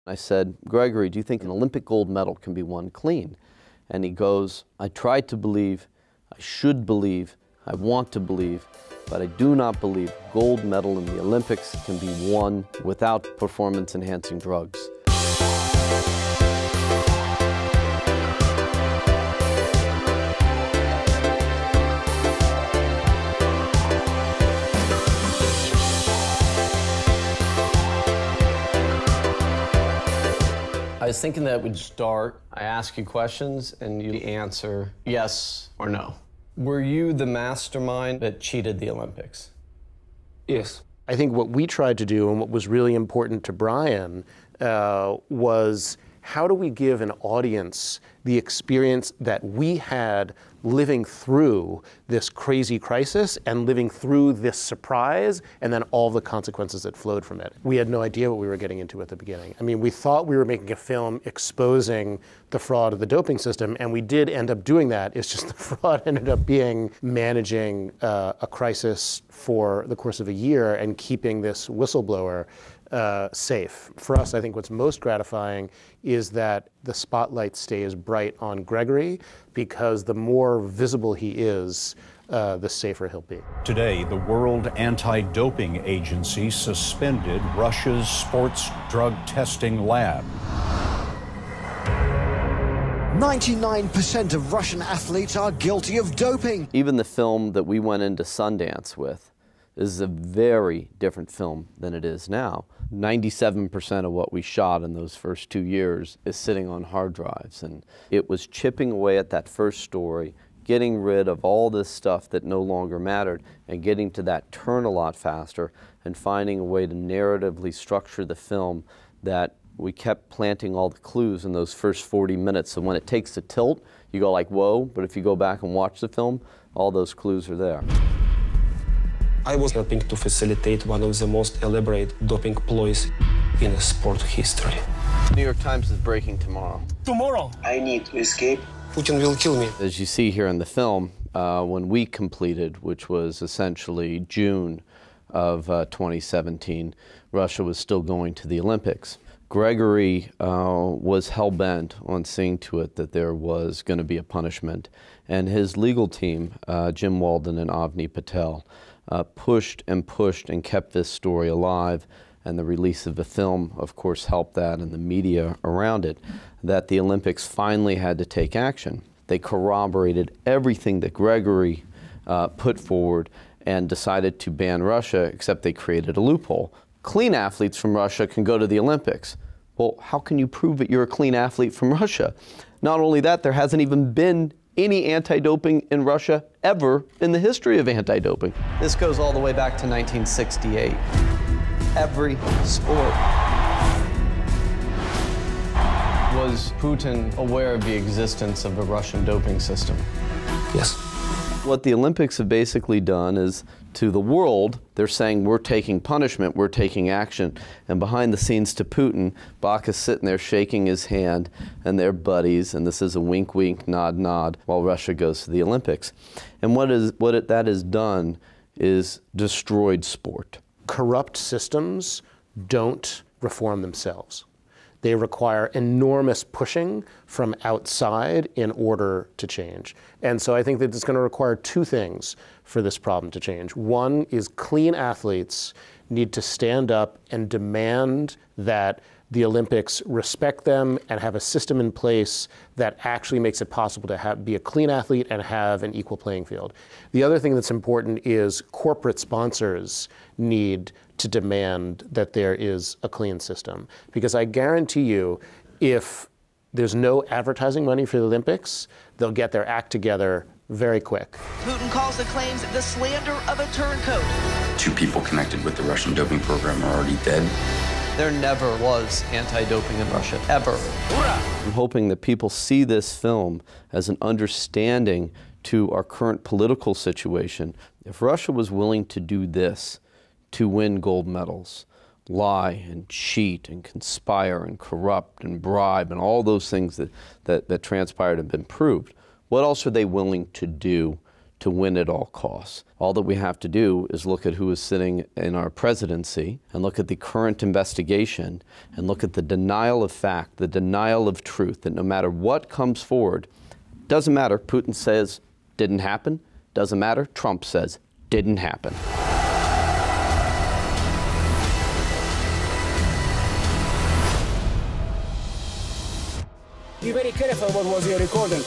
I said, Gregory, do you think an Olympic gold medal can be won clean? And he goes, I try to believe, I should believe, I want to believe, but I do not believe gold medal in the Olympics can be won without performance-enhancing drugs. I was thinking that we'd start, I ask you questions, and you answer yes or no. Were you the mastermind that cheated the Olympics? Yes. I think what we tried to do and what was really important to Bryan was how do we give an audience the experience that we had living through this crazy crisis and living through this surprise and then all the consequences that flowed from it. We had no idea what we were getting into at the beginning. I mean, we thought we were making a film exposing the fraud of the doping system, and we did end up doing that. It's just the fraud ended up being managing a crisis for the course of a year and keeping this whistleblower safe. For us, I think what's most gratifying is that the spotlight stays bright on Gregory, because the more visible he is, the safer he'll be. Today, the World Anti-Doping Agency suspended Russia's sports drug testing lab. 99% of Russian athletes are guilty of doping. Even the film that we went into Sundance with is a very different film than it is now. 97% of what we shot in those first 2 years is sitting on hard drives, and it was chipping away at that first story, getting rid of all this stuff that no longer mattered, and getting to that turn a lot faster, and finding a way to narratively structure the film that we kept planting all the clues in those first 40 minutes. So when it takes a tilt, you go like, whoa, but if you go back and watch the film, all those clues are there. I was helping to facilitate one of the most elaborate doping ploys in sport history. New York Times is breaking tomorrow. Tomorrow? I need to escape. Putin will kill me. As you see here in the film, when we completed, which was essentially June of 2017, Russia was still going to the Olympics. Gregory was hell-bent on seeing to it that there was going to be a punishment, and his legal team, Jim Walden and Avni Patel, pushed and pushed and kept this story alive, and the release of the film, of course, helped that, and the media around it, that the Olympics finally had to take action. They corroborated everything that Gregory put forward and decided to ban Russia, except they created a loophole. Clean athletes from Russia can go to the Olympics. Well, how can you prove that you're a clean athlete from Russia? Not only that, there hasn't even been any anti-doping in Russia ever in the history of anti-doping. This goes all the way back to 1968. Every sport. Was Putin aware of the existence of the Russian doping system? Yes. What the Olympics have basically done is, to the world, they're saying we're taking punishment, we're taking action. And behind the scenes to Putin, Bach is sitting there shaking his hand, and they're buddies, and this is a wink, wink, nod, nod, while Russia goes to the Olympics. And that has done is destroyed sport. Corrupt systems don't reform themselves. They require enormous pushing from outside in order to change. And so I think that it's going to require two things for this problem to change. One is clean athletes need to stand up and demand that the Olympics respect them and have a system in place that actually makes it possible to be a clean athlete and have an equal playing field. The other thing that's important is corporate sponsors need to demand that there is a clean system. Because I guarantee you, if there's no advertising money for the Olympics, they'll get their act together very quick. Putin calls the claims the slander of a turncoat. 2 people connected with the Russian doping program are already dead. There never was anti-doping in Russia, ever. I'm hoping that people see this film as an understanding to our current political situation. If Russia was willing to do this to win gold medals, lie and cheat and conspire and corrupt and bribe and all those things that transpired and been proved, what else are they willing to do to win at all costs. All that we have to do is look at who is sitting in our presidency and look at the current investigation and look at the denial of fact, the denial of truth, that no matter what comes forward, doesn't matter, Putin says didn't happen, doesn't matter, Trump says didn't happen. Be very careful what was your recording.